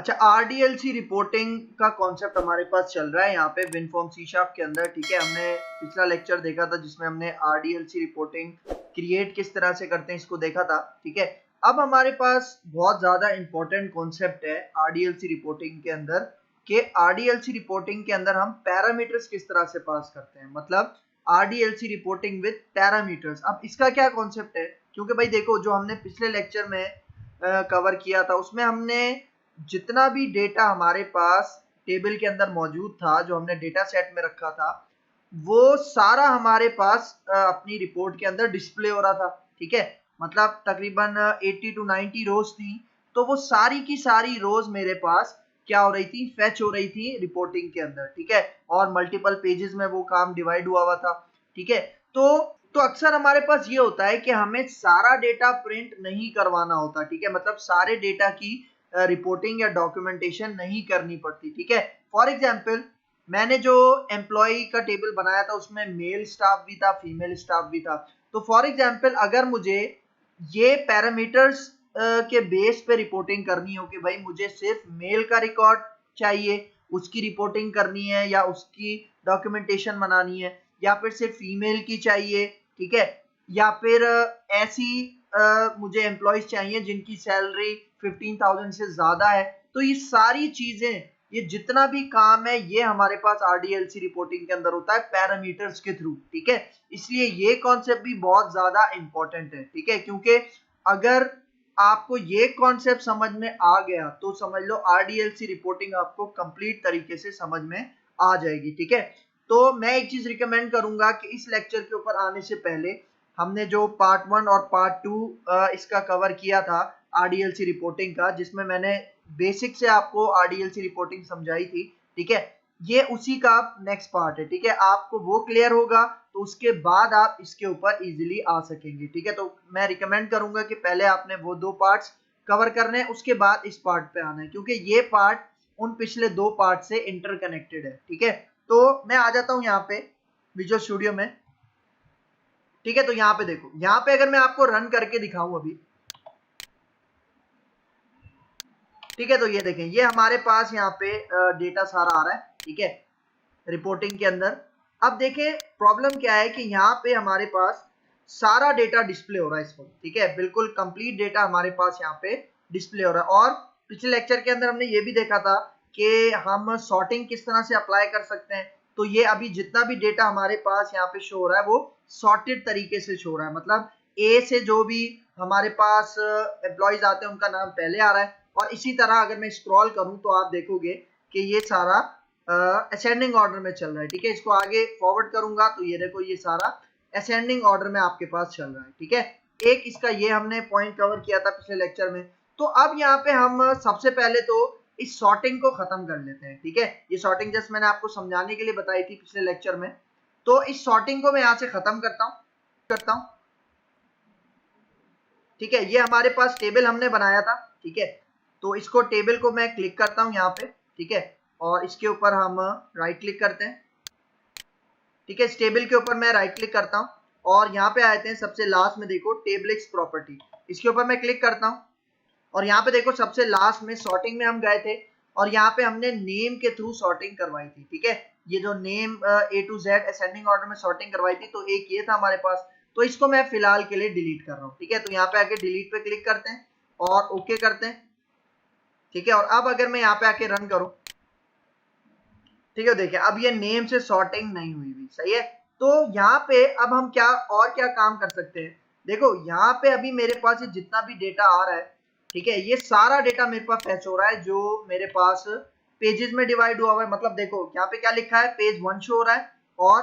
अच्छा, आरडीएलसी रिपोर्टिंग का कॉन्सेप्ट हमारे पास चल रहा है यहाँ पे विनफॉर्म सी शार्प के अंदर। ठीक है, हमने पिछला लेक्चर देखा था जिसमें हमने आरडीएलसी रिपोर्टिंग क्रिएट किस तरह से करते हैं इसको देखा था। ठीक है, अब हमारे पास बहुत ज्यादा इंपॉर्टेंट कॉन्सेप्ट है आरडीएलसी रिपोर्टिंग के अंदर कि आरडीएलसी रिपोर्टिंग के अंदर हम पैरामीटर्स किस तरह से पास करते हैं, मतलब आरडीएलसी रिपोर्टिंग विद पैरामीटर्स। अब इसका क्या कॉन्सेप्ट है, क्योंकि भाई देखो जो हमने पिछले लेक्चर में कवर किया था उसमें हमने जितना भी डेटा हमारे पास टेबल के अंदर मौजूद था, जो हमने डेटा सेट में रखा था, वो सारा हमारे पास अपनी रिपोर्ट के अंदर डिस्प्ले हो रहा था। ठीक है, मतलब तकरीबन 80 टू 90 रोज थी, तो वो सारी की सारी रोज मेरे पास क्या हो रही थी, फेच हो रही थी रिपोर्टिंग के अंदर। ठीक है, और मल्टीपल पेजेस में वो काम डिवाइड हुआ था। ठीक है, तो अक्सर हमारे पास ये होता है कि हमें सारा डेटा प्रिंट नहीं करवाना होता। ठीक है, मतलब सारे डेटा की रिपोर्टिंग या डॉक्यूमेंटेशन नहीं करनी पड़ती। ठीक है, फॉर एग्जाम्पल मैंने जो एम्प्लॉय का टेबल बनाया था उसमें मेल स्टाफ भी था, फीमेल स्टाफ भी था। तो फॉर एग्जाम्पल अगर मुझे ये पैरामीटर्स के बेस पे रिपोर्टिंग करनी हो कि भाई मुझे सिर्फ मेल का रिकॉर्ड चाहिए, उसकी रिपोर्टिंग करनी है या उसकी डॉक्यूमेंटेशन बनानी है, या फिर सिर्फ फीमेल की चाहिए, ठीक है, या फिर ऐसी मुझे एम्प्लॉयज चाहिए जिनकी सैलरी 15,000 से ज्यादा है, तो ये सारी चीजें, ये जितना भी काम है ये हमारे पास आरडीएलसी रिपोर्टिंग के अंदर होता है पैरामीटर्स के थ्रू। ठीक है, इसलिए ये कॉन्सेप्ट भी बहुत ज्यादा इंपॉर्टेंट है। ठीक है, क्योंकि अगर आपको ये कॉन्सेप्ट समझ में आ गया तो समझ लो आरडीएलसी रिपोर्टिंग आपको कंप्लीट तरीके से समझ में आ जाएगी। ठीक है, तो मैं एक चीज रिकमेंड करूंगा कि इस लेक्चर के ऊपर आने से पहले हमने जो पार्ट 1 और पार्ट 2 इसका कवर किया था आरडीएलसी रिपोर्टिंग का, जिसमें मैंने बेसिक से आपको आरडीएलसी रिपोर्टिंग समझाई थी। ठीक है, ये उसी का नेक्स्ट पार्ट है। ठीक है, आपको वो क्लियर होगा तो उसके बाद आप इसके ऊपर इजीली आ सकेंगे। ठीक है, तो मैं रिकमेंड करूंगा कि पहले आपने वो 2 पार्ट्स कवर करने हैं, उसके बाद इस पार्ट पे आना है, क्योंकि ये पार्ट उन पिछले 2 पार्ट से इंटरकनेक्टेड है। ठीक है, तो मैं आ जाता हूं यहाँ पे विजुअल स्टूडियो में। ठीक है, तो यहाँ पे देखो, यहाँ पे अगर मैं आपको रन करके दिखाऊं अभी, ठीक है, तो ये देखें, ये हमारे पास यहाँ पे डेटा सारा आ रहा है। ठीक है, रिपोर्टिंग के अंदर अब देखें प्रॉब्लम क्या है कि यहाँ पे हमारे पास सारा डेटा डिस्प्ले हो रहा है इस वक्त। ठीक है, बिल्कुल कंप्लीट डेटा हमारे पास यहाँ पे डिस्प्ले हो रहा है। और पिछले लेक्चर के अंदर हमने ये भी देखा था कि हम सॉर्टिंग किस तरह से अप्लाई कर सकते हैं। तो ये अभी जितना भी डेटा हमारे पास यहाँ पे शो हो रहा है वो सॉर्टेड तरीके से शो हो रहा है, मतलब ए से जो भी हमारे पास एम्प्लॉयज आते हैं उनका नाम पहले आ रहा है। और इसी तरह अगर मैं स्क्रॉल करूं तो आप देखोगे कि ये सारा असेंडिंग ऑर्डर में चल रहा है। ठीक है, इसको आगे फॉरवर्ड करूंगा तो ये देखो ये सारा असेंडिंग ऑर्डर में आपके पास चल रहा है। ठीक है, एक इसका ये हमने पॉइंट कवर किया था पिछले लेक्चर में। तो अब यहाँ पे हम सबसे पहले तो इस सॉर्टिंग को खत्म कर लेते हैं। ठीक है, ये सॉर्टिंग जस्ट मैंने आपको समझाने के लिए बताई थी पिछले लेक्चर में। तो इस सॉर्टिंग को मैं यहाँ से खत्म करता हूँ। ठीक है, ये हमारे पास टेबल हमने बनाया था। ठीक है, तो इसको टेबल को मैं क्लिक करता हूं यहाँ पे। ठीक है, और इसके ऊपर हम राइट क्लिक करते हैं। ठीक है, इस टेबल के ऊपर मैं राइट क्लिक करता हूं और यहाँ पे आते हैं सबसे लास्ट में देखो टेबल प्रॉपर्टी, इसके ऊपर मैं क्लिक करता हूं और यहाँ पे देखो सबसे लास्ट में सॉर्टिंग में हम गए थे और यहाँ पे हमने नेम के थ्रू सॉर्टिंग करवाई थी। ठीक है, ये जो name A to Z ascending order में सॉर्टिंग करवाई थी, तो एक ये था हमारे पास, तो इसको मैं फिलहाल के लिए डिलीट कर रहा हूँ। ठीक है, तो यहाँ पे आके डिलीट पे क्लिक करते हैं और ओके करते हैं। ठीक है, और अब अगर मैं यहाँ पे आके रन करूं, ठीक है, देखिए अब ये नेम से सॉर्टिंग नहीं हुई भी, सही है। तो यहाँ पे अब हम क्या काम कर सकते हैं, देखो यहाँ पे अभी मेरे पास ये जितना भी डेटा आ रहा है, ठीक है, ये सारा डेटा मेरे पास फैच हो रहा है जो मेरे पास पेजेस में डिवाइड हुआ हुआ है। मतलब देखो यहाँ पे क्या लिखा है, पेज 1 शो हो रहा है और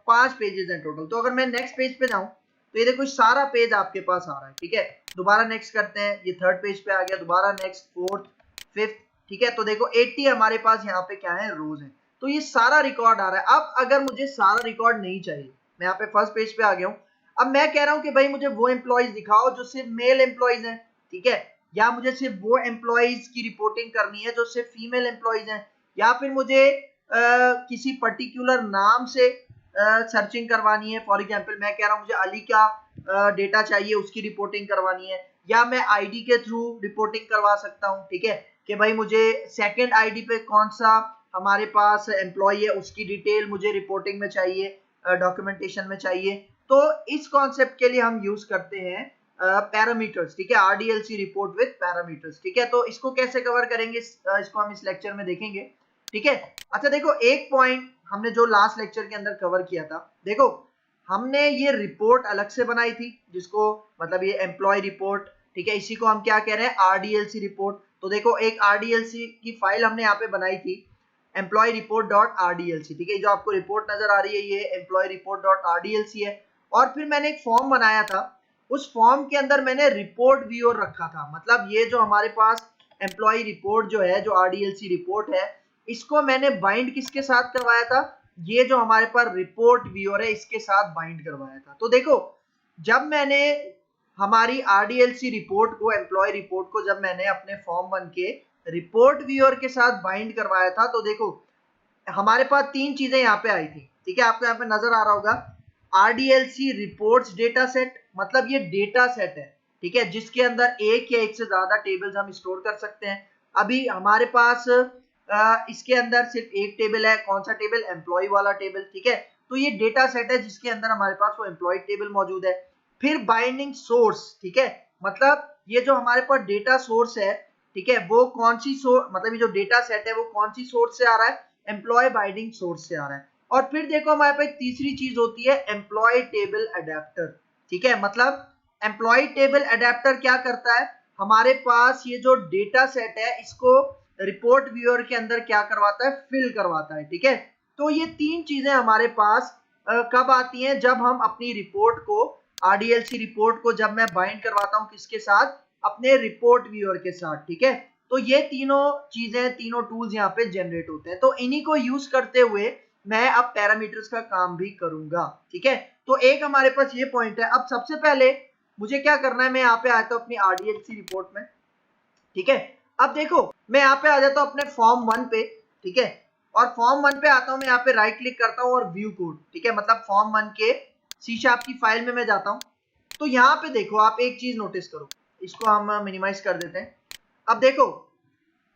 5 पेजेस हैं टोटल। तो अगर मैं नेक्स्ट पेज पे जाऊं तो ये देखो सारा पेज आपके पास आ रहा है। ठीक है, दोबारा नेक्स्ट करते हैं, ये 3rd पेज पे आ गया, दोबारा नेक्स्ट, 4th, 5th। ठीक है, तो देखो 80 हमारे पास यहाँ पे क्या है, रोज है। तो ये सारा रिकॉर्ड आ रहा है। अब अगर मुझे सारा रिकॉर्ड नहीं चाहिए, मैं यहाँ पे फर्स्ट पेज पे आ गया हूँ, अब मैं कह रहा हूँ कि भाई मुझे वो एम्प्लॉयज दिखाओ जो सिर्फ मेल एम्प्लॉयज हैं। ठीक है, या मुझे सिर्फ वो एम्प्लॉयज की रिपोर्टिंग करनी है जो सिर्फ फीमेल एम्प्लॉयज हैं, या फिर मुझे किसी पर्टिकुलर नाम से सर्चिंग करवानी है। फॉर एग्जांपल मैं कह रहा हूँ मुझे अली का डेटा चाहिए, उसकी रिपोर्टिंग करवानी है, या मैं आईडी के थ्रू रिपोर्टिंग करवा सकता हूँ। ठीक है, कि भाई मुझे सेकंड आईडी पे कौन सा हमारे पास एम्प्लॉय है उसकी डिटेल मुझे रिपोर्टिंग में चाहिए, डॉक्यूमेंटेशन में चाहिए। तो इस कॉन्सेप्ट के लिए हम यूज करते हैं पैरामीटर्स, ठीक है, आरडीएलसी रिपोर्ट विद पैरामीटर्स, ठीक है। तो इसको कैसे कवर करेंगे इसको हम इस लेक्चर में देखेंगे, ठीक है। अच्छा देखो, एक पॉइंट हमने जो लास्ट लेक्चर के अंदर कवर किया था, देखो हमने ये रिपोर्ट अलग से बनाई थी जिसको मतलब ये एम्प्लॉय रिपोर्ट, ठीक है, इसी को हम क्या कह रहे हैं, आरडीएलसी रिपोर्ट। तो देखो एक आरडीएलसी की फाइल हमने यहाँ पे बनाई थी एम्प्लॉय रिपोर्ट डॉट आरडीएलसी, ठीक है, जो आपको रिपोर्ट नजर आ रही है ये एम्प्लॉय रिपोर्ट डॉट आरडीएलसी है। और फिर मैंने एक फॉर्म बनाया था, उस फॉर्म के अंदर मैंने रिपोर्ट व्यूअर रखा था, मतलब ये जो हमारे पास एम्प्लॉय रिपोर्ट जो है, जो आरडीएलसी रिपोर्ट है, इसको मैंने बाइंड किसके साथ करवाया था, ये जो हमारे पास रिपोर्ट व्यूअर है इसके साथ बाइंड करवाया था। तो देखो जब मैंने हमारी आरडीएलसी रिपोर्ट को, एम्प्लॉय रिपोर्ट को जब मैंने अपने फॉर्म 1 के रिपोर्ट व्यूअर के साथ बाइंड करवाया था, तो देखो हमारे पास तीन चीजें यहाँ पे आई थी, ठीक है, आपको यहाँ पे नजर आ रहा होगा आरडीएलसी रिपोर्ट्स डेटा सेट, मतलब ये डेटा सेट है, ठीक है, जिसके अंदर एक या एक से ज्यादा टेबल्स हम स्टोर कर सकते हैं। अभी हमारे पास इसके अंदर सिर्फ एक टेबल है, कौन सा टेबल, एम्प्लॉय वाला टेबल, ठीक है। तो ये डेटा सेट है जिसके अंदर हमारे पास वो एम्प्लॉय टेबल मौजूद है। फिर बाइंडिंग सोर्स, ठीक है, मतलब ये जो हमारे पास डेटा सोर्स है, ठीक है, वो कौन सी सोर्स, मतलब ये जो डेटा सेट है वो कौन सी सोर्स से आ रहा है, एम्प्लॉय बाइंडिंग सोर्स से आ रहा है। और फिर देखो हमारे पास तीसरी चीज होती है एम्प्लॉय टेबल अडेप्टर, ठीक है, मतलब एम्प्लॉय टेबल अडेप्टर क्या करता है, हमारे पास ये जो डेटा सेट है इसको रिपोर्ट व्यूअर के अंदर क्या करवाता है, फिल करवाता है, ठीक है। तो ये तीन चीजें हमारे पास कब आती हैं, जब हम अपनी रिपोर्ट को, आरडीएलसी रिपोर्ट को जब मैं बाइंड करवाता हूं किसके साथ, अपने रिपोर्ट व्यूअर के साथ, ठीक है। तो ये तीनों चीजें, तीनों टूल्स यहाँ पे जनरेट होते हैं, तो इन्हीं को यूज करते हुए मैं अब पैरामीटर्स का काम भी करूंगा, ठीक है। तो एक हमारे पास ये पॉइंट है। अब सबसे पहले मुझे क्या करना है, मैं यहाँ पे आता हूँ अपनी आरडीएलसी रिपोर्ट में, ठीक है। अब देखो मैं यहाँ पे आ जाता हूँ अपने फॉर्म 1 पे, ठीक है, और फॉर्म 1 पे आता हूँ, मैं यहाँ पे राइट क्लिक करता हूँ और व्यू कोड, ठीक है, मतलब फॉर्म 1 के C# की फाइल में मैं जाता हूँ। तो यहाँ पे देखो आप एक चीज नोटिस करो, इसको हम मिनिमाइज कर देते हैं। अब देखो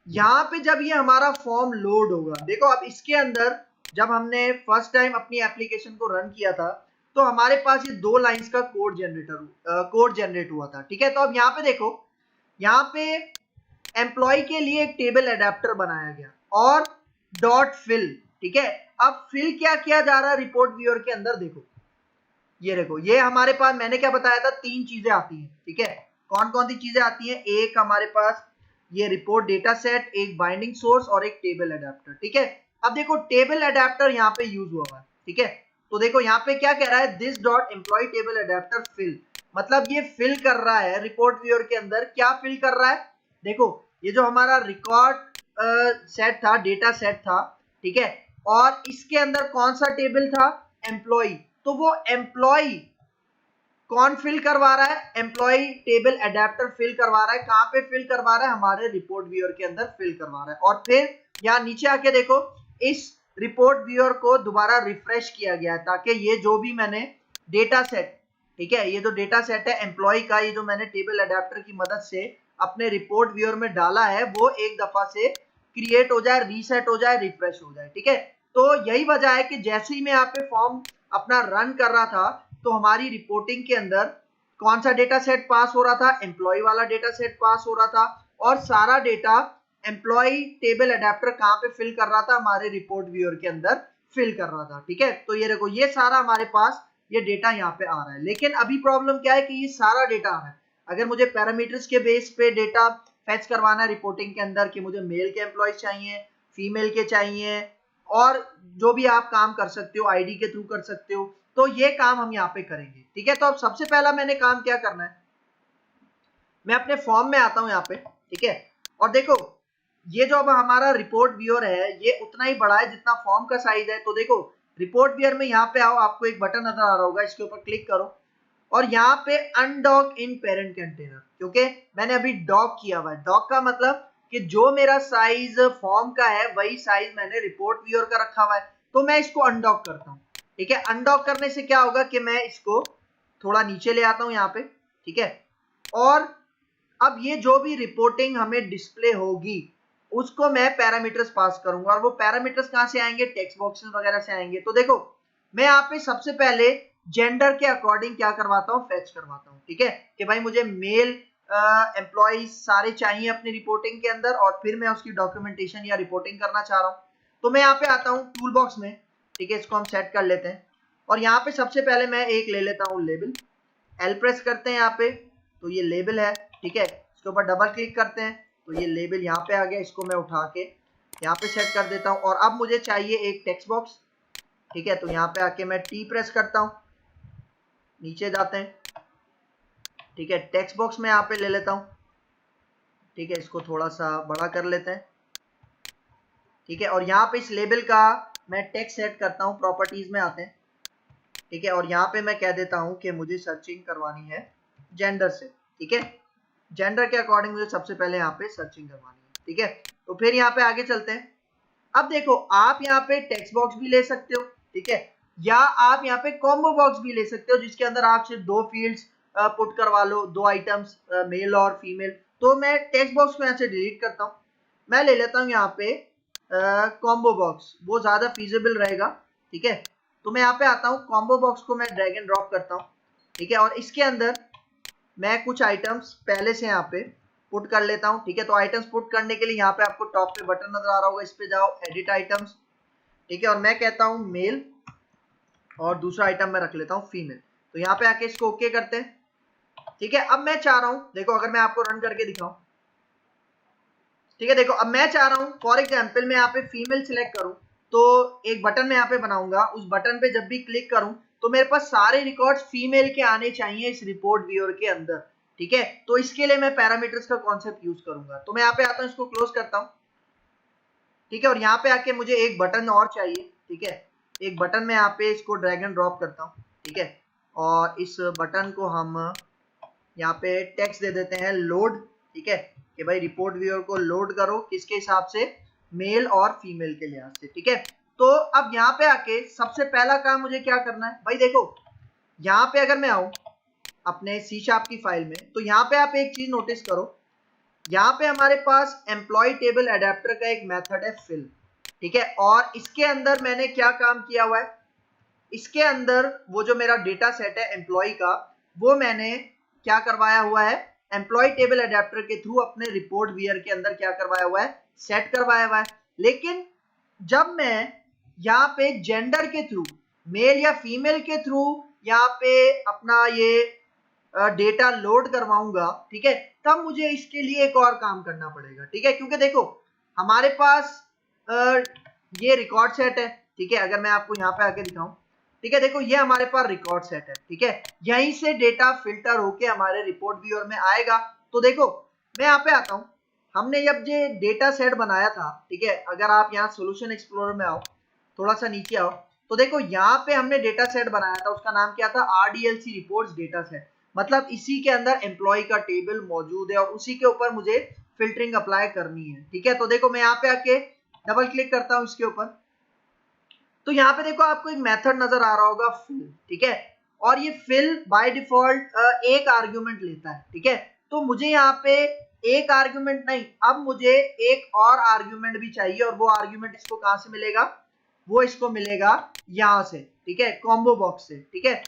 यहाँ पे जब ये हमारा फॉर्म लोड होगा, देखो अब इसके अंदर जब हमने फर्स्ट टाइम अपनी एप्लीकेशन को रन किया था तो हमारे पास ये 2 लाइंस का कोड जनरेट हुआ था, ठीक है। तो अब यहाँ पे देखो, यहाँ पे एम्प्लॉय के लिए एक टेबल अडेप्टर बनाया गया और डॉट फिल, ठीक है। अब फिल क्या किया जा रहा है रिपोर्ट व्यूअर के अंदर, देखो ये देखो, ये हमारे पास मैंने क्या बताया था, तीन चीजें आती हैं, ठीक है। कौन कौन सी चीजें आती हैं, एक हमारे पास ये रिपोर्ट डेटा सेट, एक बाइंडिंग सोर्स और एक टेबल अडेप्टर, ठीक है। अब देखो टेबल अडेप्टर यहाँ पे यूज हुआ है, ठीक है। तो देखो यहाँ पे क्या कह रहा है, this dot employ table adapter fill, मतलब ये फिल कर रहा है रिपोर्ट व्यूअर के अंदर, क्या फिल कर रहा है, देखो ये जो हमारा रिकॉर्ड सेट था, डेटा सेट था, ठीक है, और इसके अंदर कौन सा टेबल था, एम्प्लॉय, तो वो एम्प्लॉय कौन फिल करवा रहा है, एम्प्लॉय टेबल अडेप्टर फिल करवा रहा है, कहां पे फिल करवा रहा है, हमारे रिपोर्ट व्यूअर के अंदर फिल करवा रहा है। और फिर यहाँ नीचे आके देखो, इस रिपोर्ट व्यूअर को दोबारा रिफ्रेश किया गया है ताकि ये जो भी मैंने डेटा सेट, ठीक है, ये जो डेटा सेट है एम्प्लॉय का, ये जो मैंने टेबल अडेप्टर की मदद से अपने रिपोर्ट व्यूअर में डाला है, वो एक दफा से क्रिएट हो जाए, रीसेट हो जाए, रिफ्रेश हो जाए, ठीक है। तो यही वजह है कि जैसे ही मैं यहाँ पे फॉर्म अपना रन कर रहा था तो हमारी रिपोर्टिंग के अंदर कौन सा डेटा सेट पास हो रहा था, एम्प्लॉय वाला डेटा सेट पास हो रहा था, और सारा डेटा एम्प्लॉय टेबल अडेप्टर कहां पे फिल कर रहा था, हमारे रिपोर्ट व्यूअर के अंदर फिल कर रहा था, ठीक है। तो ये देखो ये सारा हमारे पास ये डेटा यहाँ पे आ रहा है, लेकिन अभी प्रॉब्लम क्या है कि ये सारा डेटा आ रहा है, अगर मुझे पैरामीटर्स के बेस पे डेटा फेच करवाना है रिपोर्टिंग के अंदर कि मुझे मेल के एम्प्लॉय चाहिए, फीमेल के चाहिए, और जो भी आप काम कर सकते हो आईडी के थ्रू कर सकते हो, तो ये काम हम यहाँ पे करेंगे, ठीक है। तो अब सबसे पहला मैंने काम क्या करना है, मैं अपने फॉर्म में आता हूँ यहाँ पे, ठीक है, और देखो ये जो अब हमारा रिपोर्ट व्यूअर है ये उतना ही बड़ा है जितना फॉर्म का साइज है। तो देखो रिपोर्ट व्यूअर में यहाँ पे आओ, आपको एक बटन नजर आ रहा होगा, इसके ऊपर क्लिक करो और यहाँ पे अनडॉक इन पेरेंट कंटेनर, क्योंकि मैंने अभी डॉक किया हुआ है, डॉक का मतलब कि जो मेरा साइज फॉर्म का है वही साइज मैंने रिपोर्ट व्यूअर का रखा हुआ है, तो मैं इसको अनडॉक करता हूँ, ठीक है। अनडॉक करने से क्या होगा कि मैं इसको थोड़ा नीचे ले आता हूँ यहाँ पे, ठीक है, और अब ये जो भी रिपोर्टिंग हमें डिस्प्ले होगी उसको मैं पैरामीटर्स पास करूंगा। और वो पैरामीटर्स कहां से आएंगे, टेक्स्ट बॉक्सेस वगैरह से आएंगे। तो देखो मैं यहाँ पे सबसे पहले जेंडर के अकॉर्डिंग क्या करवाता हूँ, फेच करवाता हूँ। ठीक है कि भाई मुझे मेल एम्प्लॉय सारे चाहिए अपनी रिपोर्टिंग के अंदर, और फिर मैं उसकी डॉक्यूमेंटेशन या रिपोर्टिंग करना चाह रहा हूँ। तो मैं यहाँ पे आता हूँ टूल बॉक्स में। ठीक है, इसको हम सेट कर लेते हैं और यहाँ पे सबसे पहले मैं एक ले लेता हूँ लेबल। एल प्रेस करते हैं यहाँ पे तो ये लेबल है। ठीक है, इसके ऊपर डबल क्लिक करते हैं तो ये लेबल यहाँ पे आ गया। इसको मैं उठा के यहाँ पे सेट कर देता हूँ और अब मुझे चाहिए एक टेक्स्ट बॉक्स। ठीक है, तो यहाँ पे आके मैं टी प्रेस करता हूँ, नीचे जाते हैं। ठीक है, टेक्स्ट बॉक्स में यहाँ पे ले लेता हूँ। ठीक है, इसको थोड़ा सा बड़ा कर लेते हैं। ठीक है, और यहाँ पे इस लेबल का मैं टेक्स्ट सेट करता हूँ, प्रॉपर्टीज में आते हैं। ठीक है, और यहाँ पे मैं कह देता हूँ कि मुझे सर्चिंग करवानी है जेंडर से। ठीक है, जेंडर के अकॉर्डिंग मुझे सबसे पहले यहाँ पे सर्चिंग करवानी है। ठीक है, तो फिर यहाँ पे आगे चलते हैं। अब देखो आप यहाँ पे टेक्स्ट बॉक्स भी ले सकते हो। ठीक है, या आप यहाँ पे कॉम्बो बॉक्स भी ले सकते हो जिसके अंदर आप सिर्फ 2 फील्ड्स पुट करवा लो, 2 आइटम्स मेल और फीमेल। तो मैं टेक्स्ट बॉक्स को यहाँ से डिलीट करता हूँ, मैं ले लेता हूँ यहाँ पे कॉम्बो बॉक्स, वो ज्यादा फीजिबल रहेगा। ठीक है, तो मैं यहाँ पे आता हूँ, कॉम्बो बॉक्स को मैं ड्रैग एंड ड्रॉप करता हूँ। ठीक है, और इसके अंदर मैं कुछ आइटम्स पहले से यहाँ पे पुट कर लेता हूँ। ठीक है, तो आइटम्स पुट करने के लिए यहाँ पे आपको टॉप पे बटन नजर आ रहा होगा, इस पे जाओ, एडिट आइटम्स। ठीक है, और मैं कहता हूँ मेल और दूसरा आइटम मैं रख लेता हूँ फीमेल। तो यहाँ पे आके इसको ओके करते हैं। ठीक है, अब मैं चाह रहा हूँ, देखो अगर मैं आपको रन करके दिखाऊं। ठीक है, देखो अब मैं चाह रहा हूँ फॉर एग्जाम्पल मैं यहाँ पे फीमेल सिलेक्ट करूँ तो एक बटन मैं यहाँ पे बनाऊंगा, उस बटन पे जब भी क्लिक करूँ तो मेरे पास सारे रिकॉर्ड्स फीमेल के आने चाहिए इस रिपोर्ट व्यूअर के अंदर। ठीक है, तो इसके लिए मैं पैरामीटर्स का कॉन्सेप्ट यूज करूंगा। तो मैं यहाँ पे आता हूँ, इसको क्लोज करता हूँ। ठीक है, और यहाँ पे आके मुझे एक बटन और चाहिए। ठीक है, एक बटन में यहाँ पे इसको ड्रैग एंड ड्रॉप करता हूँ। ठीक है, और इस बटन को हम यहाँ पे टेक्स्ट दे देते हैं लोड। ठीक है, कि भाई रिपोर्ट व्यूअर को लोड करो किसके हिसाब से, मेल और फीमेल के लिहाज से। ठीक है, तो अब यहाँ पे आके सबसे पहला काम मुझे क्या करना है भाई, देखो यहाँ पे अगर मैं आऊं अपने सी शार्प की फाइल में तो यहाँ पे आप एक चीज नोटिस करो, यहाँ पे हमारे पास एम्प्लॉय टेबल अडेप्टर का एक मेथड है फिल। ठीक है, और इसके अंदर मैंने क्या काम किया हुआ है, इसके अंदर वो जो मेरा डेटा सेट है एम्प्लॉय का, वो मैंने क्या करवाया हुआ है, एम्प्लॉय टेबल अडेप्टर के थ्रू अपने रिपोर्ट व्यूअर के अंदर क्या करवाया हुआ है, सेट करवाया हुआ है। लेकिन जब मैं यहाँ पे जेंडर के थ्रू, मेल या फीमेल के थ्रू यहाँ पे अपना ये डेटा लोड करवाऊंगा, ठीक है, तब मुझे इसके लिए एक और काम करना पड़ेगा। ठीक है, क्योंकि देखो हमारे पास ये रिकॉर्ड सेट है। ठीक है, अगर मैं आपको यहाँ पे आके दिखाऊं, ठीक है, देखो ये हमारे पास रिकॉर्ड सेट है। ठीक है, यहीं से डेटा फिल्टर होके हमारे रिपोर्ट व्यूअर में आएगा। तो देखो मैं यहाँ पे आता हूँ, हमने जब ये डेटा सेट बनाया था, ठीक है, अगर आप यहाँ सोल्यूशन एक्सप्लोरर में आओ, थोड़ा सा नीचे आओ, तो देखो यहाँ पे हमने डेटा सेट बनाया था, उसका नाम क्या था, RDLC रिपोर्ट्स डेटा सेट। मतलब इसी के अंदर एम्प्लॉय का टेबल मौजूद है और उसी के ऊपर मुझे फिल्टरिंग अप्लाई करनी है। ठीक है, तो देखो मैं यहाँ पे आके डबल क्लिक करता हूँ इसके ऊपर, तो यहाँ पे देखो आपको एक मेथड नजर आ रहा होगा फिल। ठीक है, और ये फिल बाय डिफॉल्ट एक आर्ग्यूमेंट लेता है। ठीक है, तो मुझे यहाँ पे एक आर्ग्यूमेंट नहीं, अब मुझे एक और आर्ग्यूमेंट भी चाहिए, और वो आर्ग्यूमेंट इसको कहां से मिलेगा, वो इसको मिलेगा यहाँ से। ठीक है, कॉम्बो बॉक्स से। ठीक है,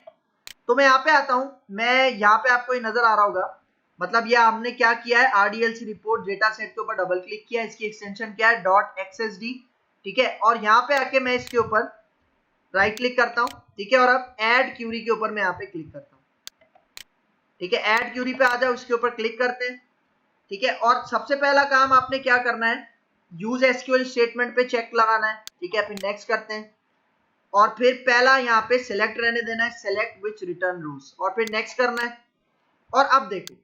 तो मैं यहाँ पे आता हूँ, मैं यहाँ पे आपको ये नजर आ रहा होगा, मतलब ये हमने क्या किया है, RDLC रिपोर्ट डेटा सेट के ऊपर डबल क्लिक किया, इसकी एक्सटेंशन क्या है, .xsd। ठीक है, और यहाँ पे आके मैं इसके ऊपर राइट क्लिक करता हूँ। ठीक है, और अब ऐड क्यूरी के ऊपर मैं यहाँ पे क्लिक करता हूँ। ठीक है, ऐड क्यूरी पे आ जाओ, इसके ऊपर क्लिक करते हैं। ठीक है, और सबसे पहला काम आपने क्या करना है, यूज एसक्यूएल स्टेटमेंट पे चेक लगाना है। ठीक है, फिर नेक्स्ट करते हैं, और फिर पहला यहाँ पे सिलेक्ट रहने देना है, सेलेक्ट विच रिटर्न रूल्स, और फिर नेक्स्ट करना है। और अब देखो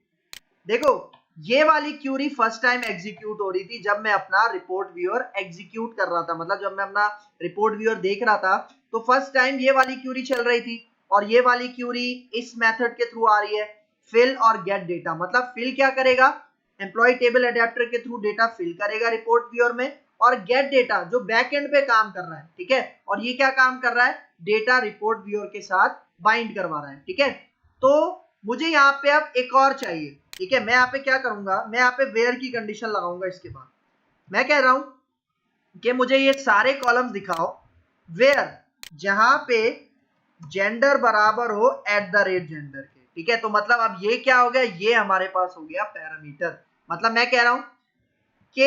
देखो ये वाली क्यूरी फर्स्ट टाइम एग्जीक्यूट हो रही थी जब मैं अपना रिपोर्ट व्यूअर एग्जीक्यूट कर रहा था, मतलब जब मैं अपना रिपोर्ट व्यूअर देख रहा था तो फर्स्ट टाइम ये वाली क्यूरी चल रही थी। और ये वाली क्यूरी इस मेथड के थ्रू आ रही है, फिल और गेट डेटा। मतलब फिल क्या करेगा, एम्प्लॉय टेबल अडेप्टर के थ्रू डेटा फिल करेगा रिपोर्ट व्यूअर में, और गेट डेटा जो बैक एंड पे काम कर रहा है। ठीक है, और ये क्या काम कर रहा है, डेटा रिपोर्ट व्यूअर के साथ बाइंड करवा रहा है। ठीक है, तो मुझे यहाँ पे अब एक और चाहिए। ठीक है, मैं यहाँ पे क्या करूंगा, मैं यहाँ पे वेयर की कंडीशन लगाऊंगा इसके बाद। मैं कह रहा हूं कि मुझे ये सारे कॉलम्स दिखाओ वेयर जहां पे जेंडर बराबर हो एट द रेट जेंडर के, ठीक है। तो मतलब अब ये क्या हो गया, ये हमारे पास हो गया पैरामीटर। मतलब मैं कह रहा हूं कि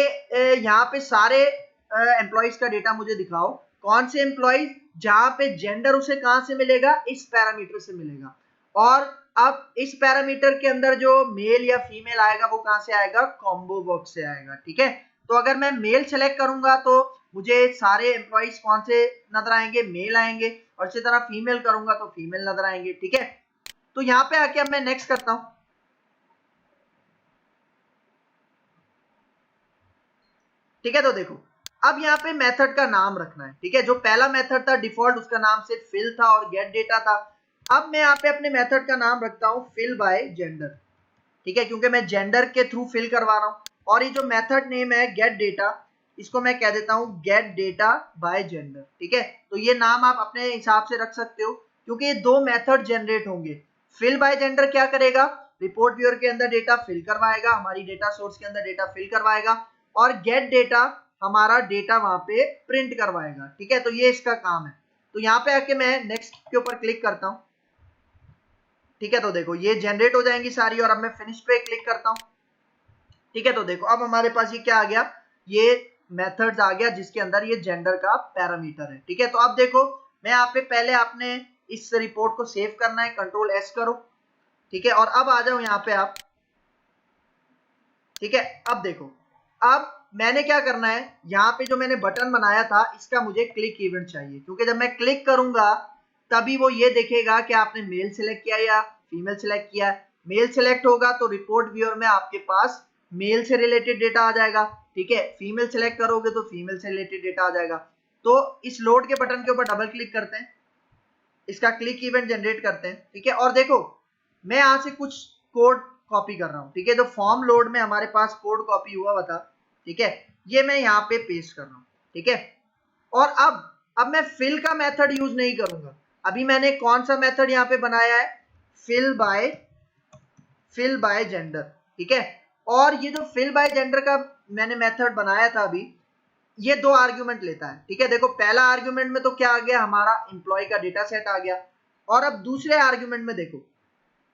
यहाँ पे सारे एम्प्लॉइज का डेटा मुझे दिखाओ, कौन से एम्प्लॉइज जहां पे जेंडर उसे कहां से मिलेगा, इस पैरामीटर से मिलेगा। और अब इस पैरामीटर के अंदर जो मेल या फीमेल आएगा वो कहां से आएगा, कॉम्बो बॉक्स से आएगा, ठीक है। तो अगर मैं मेल सेलेक्ट करूंगा तो मुझे सारे एम्प्लॉइज कौन से नजर आएंगे, मेल आएंगे, और इसी तरह फीमेल करूंगा तो फीमेल नजर आएंगे, ठीक है। तो यहाँ पे आके अब मैं नेक्स्ट करता हूं, ठीक है। तो देखो अब यहाँ पे मेथड का नाम रखना है, ठीक है। जो पहला मेथड था डिफॉल्ट, उसका नाम सिर्फ फिल था और गेट डेटा था। अब मैं यहाँ पे अपने मेथड का नाम रखता हूँ फिल बाय जेंडर, ठीक है, क्योंकि मैं जेंडर के थ्रू फिल करवा रहा हूँ। और ये जो मेथड नेम है गेट डेटा, इसको मैं कह देता हूँ गेट डेटा बाय जेंडर, ठीक है। तो ये नाम आप अपने हिसाब से रख सकते हो, क्योंकि ये दो मेथड जनरेट होंगे। फिल बाय जेंडर क्या करेगा, रिपोर्ट व्यूअर के अंदर डेटा फिल करवाएगा, हमारी डेटा सोर्स के अंदर डेटा फिल करवाएगा, और गेट डेटा हमारा डेटा वहां पे प्रिंट करवाएगा, ठीक है। तो ये इसका काम है। तो यहाँ पे आके मैं नेक्स्ट के ऊपर क्लिक करता हूँ, ठीक है। तो देखो ये जनरेट हो जाएंगी सारी, और अब मैं फिनिश पे क्लिक करता हूँ, ठीक है। तो देखो अब हमारे पास ये क्या आ गया, ये मेथड्स आ गया जिसके अंदर ये जेंडर का पैरामीटर है, ठीक है। तो अब देखो मैं यहाँ पे पहले आपने इस रिपोर्ट को सेव करना है, कंट्रोल एस करो, ठीक है। और अब आ जाओ यहाँ पे आप, ठीक है। अब देखो अब मैंने क्या करना है, यहाँ पे जो मैंने बटन बनाया था इसका मुझे क्लिक इवेंट चाहिए, क्योंकि जब मैं क्लिक करूंगा तभी वो ये देखेगा कि आपने मेल सेलेक्ट किया या फीमेल सेलेक्ट किया है। मेल सेलेक्ट होगा तो रिपोर्ट व्यूअर में आपके पास मेल से रिलेटेड डेटा आ जाएगा, ठीक है। फीमेल सेलेक्ट करोगे तो फीमेल से रिलेटेड डेटा आ जाएगा। तो इस लोड के बटन के ऊपर डबल क्लिक करते हैं, इसका क्लिक इवेंट जनरेट करते हैं, ठीक है। और देखो मैं यहाँ से कुछ कोड कॉपी कर रहा हूँ, ठीक है। जो फॉर्म लोड में हमारे पास कोड कॉपी हुआ था, ठीक है, ये मैं यहाँ पे पेस्ट कर रहा हूँ, ठीक है। और अब मैं फिल का मेथड यूज नहीं करूंगा। अभी मैंने कौन सा मेथड यहाँ पे बनाया है, फिल बाय जेंडर, ठीक है। और ये जो फिल बाय जेंडर का मैंने मेथड बनाया था अभी, ये दो आर्ग्यूमेंट लेता है, ठीक है। देखो पहला आर्ग्यूमेंट में तो क्या आ गया, हमारा एम्प्लॉय का डेटा सेट आ गया। और अब दूसरे आर्ग्यूमेंट में देखो,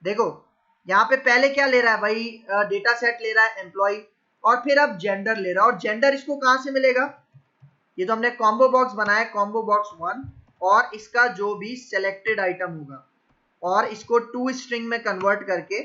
देखो यहाँ पे पहले क्या ले रहा है भाई, डेटा सेट ले रहा है एम्प्लॉय, और फिर अब जेंडर ले रहा है। और जेंडर इसको कहां से मिलेगा, ये तो हमने कॉम्बो बॉक्स बनाया, कॉम्बो बॉक्स 1, और इसका जो भी सिलेक्टेड आइटम होगा, और इसको टू स्ट्रिंग में कन्वर्ट करके,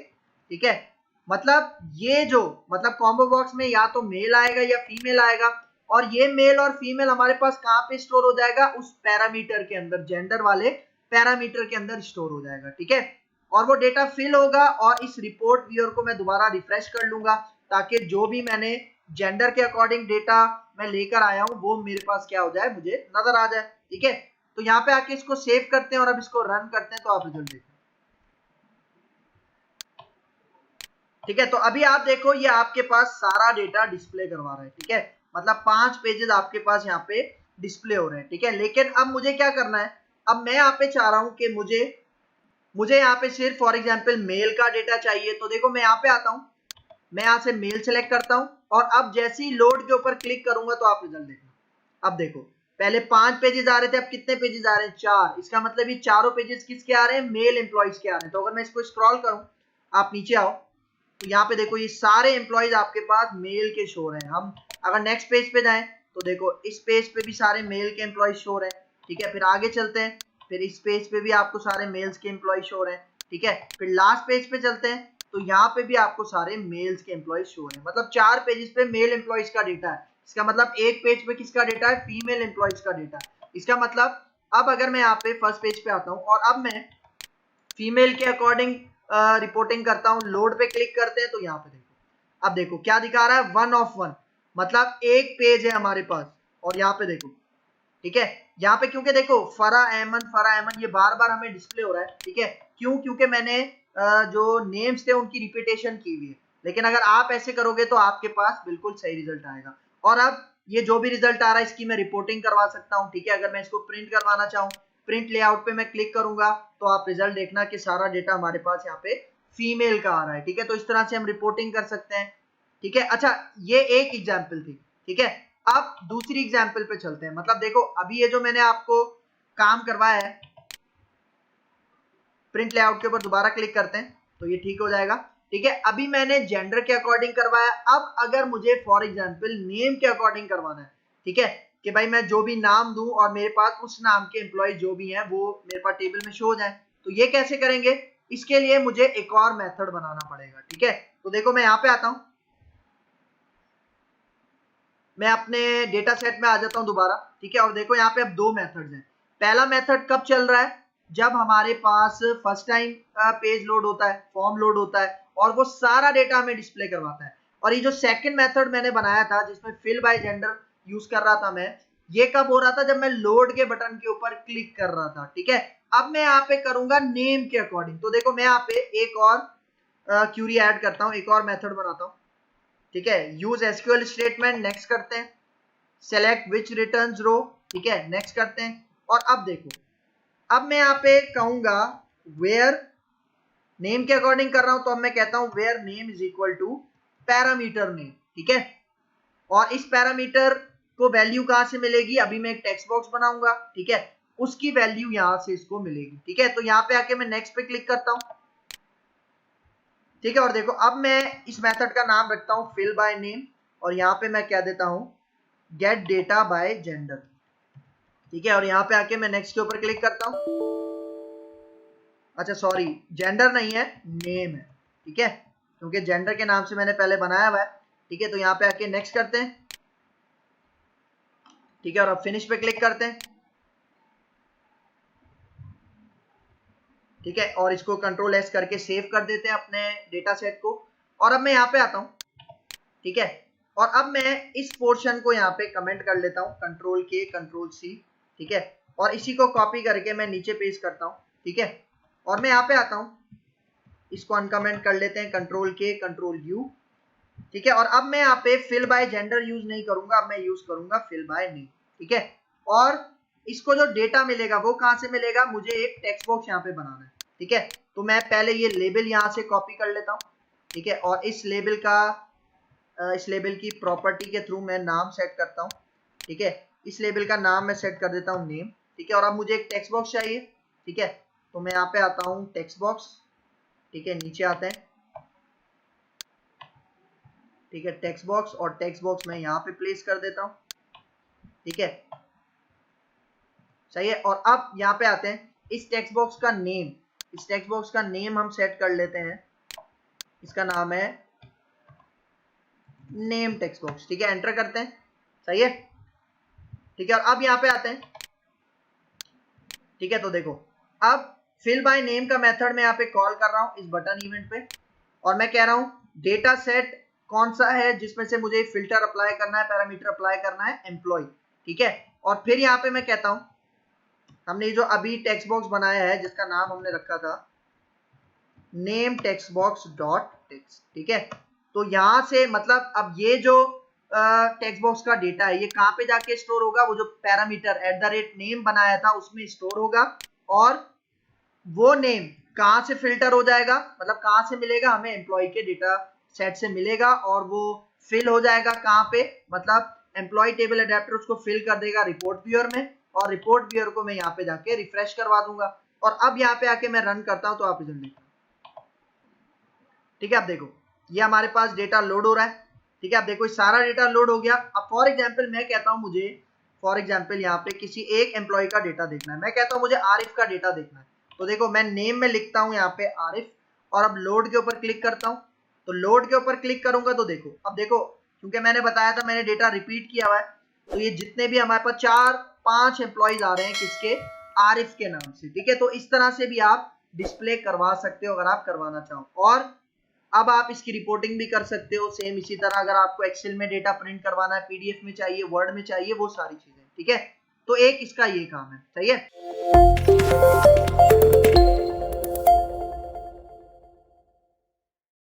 ठीक है। मतलब ये जो मतलब कॉम्बो बॉक्स में या तो मेल आएगा या फीमेल आएगा, और ये मेल और फीमेल हमारे पास कहाँ पे स्टोर हो जाएगा, उस पैरामीटर के अंदर, जेंडर वाले पैरामीटर के अंदर स्टोर हो जाएगा, ठीक है। और वो डेटा फिल होगा, और इस रिपोर्ट व्यूअर को मैं दोबारा रिफ्रेश कर लूंगा, ताकि जो भी मैंने जेंडर के अकॉर्डिंग डेटा मैं लेकर आया हूं वो मेरे पास क्या हो जाए, मुझे नजर आ जाए, ठीक है। तो यहाँ पे आके इसको सेव करते हैं और अब इसको रन करते हैं, तो आप रिजल्ट देखो, ठीक है। तो अभी आप देखो ये आपके पास सारा डेटा डिस्प्ले करवा रहा है, ठीक है। मतलब 5 पेजेस आपके पास यहाँ पे डिस्प्ले हो रहे हैं, ठीक है। लेकिन अब मुझे क्या करना है, अब मैं यहाँ पे चाह रहा हूँ कि मुझे यहाँ पे सिर्फ फॉर एग्जाम्पल मेल का डेटा चाहिए। तो देखो मैं यहाँ पे आता हूँ, मैं यहाँ से मेल सेलेक्ट करता हूँ, और अब जैसे ही लोड के ऊपर क्लिक करूंगा तो आप रिजल्ट देखना। अब देखो पहले 5 पेजेस आ रहे थे, अब कितने पेजेस आ रहे हैं, 4। इसका मतलब ये चारों पेजेस किसके आ रहे हैं, मेल एम्प्लॉइज के आ रहे हैं। तो अगर मैं इसको स्क्रॉल करूं, आप नीचे आओ, तो यहाँ पे देखो ये सारे एम्प्लॉइज आपके पास मेल के शो रहे हैं। हम अगर नेक्स्ट पेज पे जाएं तो देखो इस पेज पे भी सारे मेल के एम्प्लॉइज शो रहे हैं, ठीक है। फिर आगे चलते हैं, फिर इस पेज पे भी आपको सारे मेल्स के एम्प्लॉइज शो रहे हैं, ठीक है। फिर लास्ट पेज पे चलते हैं, तो यहाँ पे भी आपको सारे मेल्स के एम्प्लॉइज शो रहे हैं। मतलब 4 पेजेस पे मेल एम्प्लॉइज का डेटा है। इसका मतलब एक पेज पे किसका डेटा है, फीमेल एम्प्लॉइज का डेटा। इसका मतलब अब अगर मैं यहाँ पे फर्स्ट पेज पे आता हूँ, और अब मैं फीमेल के अकॉर्डिंग रिपोर्टिंग करता हूँ, लोड पे क्लिक करते हैं, तो यहाँ पे देखो, अब देखो क्या दिखा रहा है, 1 ऑफ 1, मतलब एक पेज है हमारे पास। और यहाँ पे देखो, ठीक है, यहाँ पे क्योंकि देखो फरा एमन ये बार बार हमें डिस्प्ले हो रहा है, ठीक है। क्यों, क्योंकि मैंने जो नेम्स थे उनकी रिपीटेशन की हुई है। लेकिन अगर आप ऐसे करोगे तो आपके पास बिल्कुल सही रिजल्ट आएगा। और अब ये जो भी रिजल्ट आ रहा है इसकी मैं रिपोर्टिंग करवा सकता हूँ, ठीक है। अगर मैं इसको प्रिंट करवाना चाहूँ, प्रिंट लेआउट पे मैं क्लिक करूंगा, तो आप रिजल्ट देखना कि सारा डेटा हमारे पास यहाँ पे फीमेल का आ रहा है, ठीक है। तो इस तरह से हम रिपोर्टिंग कर सकते हैं, ठीक है। अच्छा ये एक एग्जाम्पल थी। ठीक है, अब दूसरी एग्जाम्पल पे चलते हैं। मतलब देखो अभी ये जो मैंने आपको काम करवाया है, प्रिंट लेआउट के ऊपर दोबारा क्लिक करते हैं तो ये ठीक हो जाएगा। ठीक है, अभी मैंने जेंडर के अकॉर्डिंग करवाया। अब अगर मुझे फॉर एग्जांपल नेम के अकॉर्डिंग करवाना है, ठीक है, कि भाई मैं जो भी नाम दूं और मेरे पास उस नाम के एम्प्लॉय जो भी हैं वो मेरे पास टेबल में शो हो जाए, तो ये कैसे करेंगे? इसके लिए मुझे एक और मेथड बनाना पड़ेगा। ठीक है, तो देखो मैं यहाँ पे आता हूं, मैं अपने डेटा सेट में आ जाता हूं दोबारा। ठीक है, और देखो यहाँ पे अब दो मेथड्स हैं। पहला मेथड कब चल रहा है? जब हमारे पास फर्स्ट टाइम पेज लोड होता है, फॉर्म लोड होता है और वो सारा डेटा हमें डिस्प्ले करवाता है। और ये जो सेकंड मेथड मैंने बनाया था जिसमें फिल बाय जेंडर यूज कर रहा था मैं, ये कब हो रहा था? जब मैं लोड के बटन के ऊपर क्लिक कर रहा था। ठीक है, अब मैं यहाँ पे करूंगा नेम के अकॉर्डिंग। तो देखो मैं यहाँ पे एक और क्यूरी ऐड करता हूँ, एक और मेथड बनाता हूँ। ठीक है, यूज एसक्यूएल स्टेटमेंट, नेक्स्ट करते हैं। सेलेक्ट विच रिटर्न्स रो, ठीक है, नेक्स्ट करते हैं। और अब देखो, अब मैं यहाँ पे कहूंगा वेयर नेम के अकॉर्डिंग कर रहा हूं, तो अब मैं कहता हूं where name is equal to parameter name. ठीक है, और इस पैरामीटर को वैल्यू कहां से मिलेगी? अभी मैं एक टेक्स्ट बॉक्स बनाऊंगा, ठीक है, उसकी वैल्यू यहां से इसको मिलेगी। ठीक है, तो यहां पे आके मैं नेक्स्ट पे क्लिक करता हूं। ठीक है, और देखो अब मैं इस मेथड का नाम रखता हूं फिल बाय नेम, और यहां पे मैं क्या देता हूं गेट डेटा बाय जेंडर। ठीक है, और यहां पे आके मैं नेक्स्ट के ऊपर क्लिक करता हूं। अच्छा सॉरी, जेंडर नहीं है, नेम है। ठीक है, क्योंकि जेंडर के नाम से मैंने पहले बनाया हुआ है। ठीक है, तो यहाँ पे आके नेक्स्ट करते हैं। ठीक है, और अब फिनिश पे क्लिक करते हैं। ठीक है, और इसको कंट्रोल एस करके सेव कर देते हैं अपने डेटा सेट को। और अब मैं यहाँ पे आता हूँ। ठीक है, और अब मैं इस पोर्शन को यहाँ पे कमेंट कर लेता हूँ, कंट्रोल के कंट्रोल सी। ठीक है, और इसी को कॉपी करके मैं नीचे पेस्ट करता हूँ। ठीक है, और मैं यहाँ पे आता हूँ, इसको अनकमेंट कर लेते हैं, कंट्रोल के कंट्रोल यू। ठीक है, और अब मैं यहाँ पे फिल बाय जेंडर यूज नहीं करूंगा, अब मैं यूज करूंगा फिल बाय नेम। ठीक है, और इसको जो डेटा मिलेगा वो कहां से मिलेगा? मुझे एक टेक्स्ट बॉक्स यहाँ पे बनाना है। ठीक है, तो मैं पहले ये लेबल यहाँ से कॉपी कर लेता हूँ। ठीक है, और इस लेबल की प्रॉपर्टी के थ्रू मैं नाम सेट करता हूँ। ठीक है, इस लेबल का नाम मैं सेट कर देता हूँ नेम। ठीक है, और अब मुझे एक टेक्स्ट बॉक्स चाहिए। ठीक है, तो मैं यहाँ पे आता हूँ टेक्स्ट बॉक्स। ठीक है, नीचे आते हैं। ठीक है, टेक्स्ट बॉक्स, और टेक्स्ट बॉक्स मैं यहाँ पे प्लेस कर देता हूँ। ठीक है, सही है, और अब यहाँ पे आते हैं, इस टेक्स्ट बॉक्स का नेम, इस टेक्स्ट बॉक्स का नेम हम सेट कर लेते हैं, इसका नाम है नेम टेक्स्ट बॉक्स। ठीक है, एंटर करते हैं। सही है, ठीक है, और अब यहाँ पे आते हैं। ठीक है, तो देखो अब फिल बाय नेम का मेथड मैं यहाँ पे कॉल कर रहा हूँ इस बटन इवेंट पे, और मैं कह रहा हूँ डेटा सेट कौन सा है जिसमें से मुझे फिल्टर अप्लाई करना है, पैरामीटर अप्लाई करना है? एम्प्लॉय। ठीक है, और फिर यहाँ पे मैं कहता हूँ, हमने जो अभी टेक्स्ट बॉक्स बनाया है जिसका नाम हमने रखा था name text box dot text. ठीक है, तो यहां से मतलब अब ये जो टेक्स्ट बॉक्स का डेटा है ये कहां पे जाके स्टोर होगा? वो जो पैरामीटर @नेम बनाया था उसमें स्टोर होगा। और वो नेम कहां से फिल्टर हो जाएगा? मतलब कहां से मिलेगा हमें? एम्प्लॉय के डेटा सेट से मिलेगा, और वो फिल हो जाएगा कहां पे? मतलब एम्प्लॉय टेबल अडेप्टर उसको फिल कर देगा रिपोर्ट व्यूअर में, और रिपोर्ट व्यूअर को मैं यहाँ पे जाके रिफ्रेश करवा दूंगा। और अब यहाँ पे आके मैं रन करता हूं तो आप रिजल्ट देखो। ठीक है, अब देखो ये हमारे पास डेटा लोड हो रहा है। ठीक है, अब देखो सारा डेटा लोड हो गया। अब फॉर एग्जांपल मैं कहता हूं मुझे फॉर एग्जांपल यहाँ पे किसी एक एम्प्लॉय का डेटा देखना है, मैं कहता हूं मुझे आरिफ का डेटा देखना है। तो देखो मैं नेम में लिखता हूं यहाँ पे आरिफ, और अब लोड के ऊपर क्लिक करता हूं। तो लोड के ऊपर क्लिक करूंगा तो देखो, अब देखो क्योंकि मैंने बताया था मैंने डेटा रिपीट किया हुआ है, तो ये जितने भी हमारे पास 4-5 एम्प्लॉयज आ रहे हैं किसके? आरिफ के नाम से। ठीक है, तो इस तरह से भी आप डिस्प्ले करवा सकते हो अगर आप करवाना चाहो। और अब आप इसकी रिपोर्टिंग भी कर सकते हो सेम इसी तरह। अगर आपको एक्सेल में डेटा प्रिंट करवाना है, पीडीएफ में चाहिए, वर्ड में चाहिए, वो सारी चीजें। ठीक है, तो एक इसका ये काम है। सही है।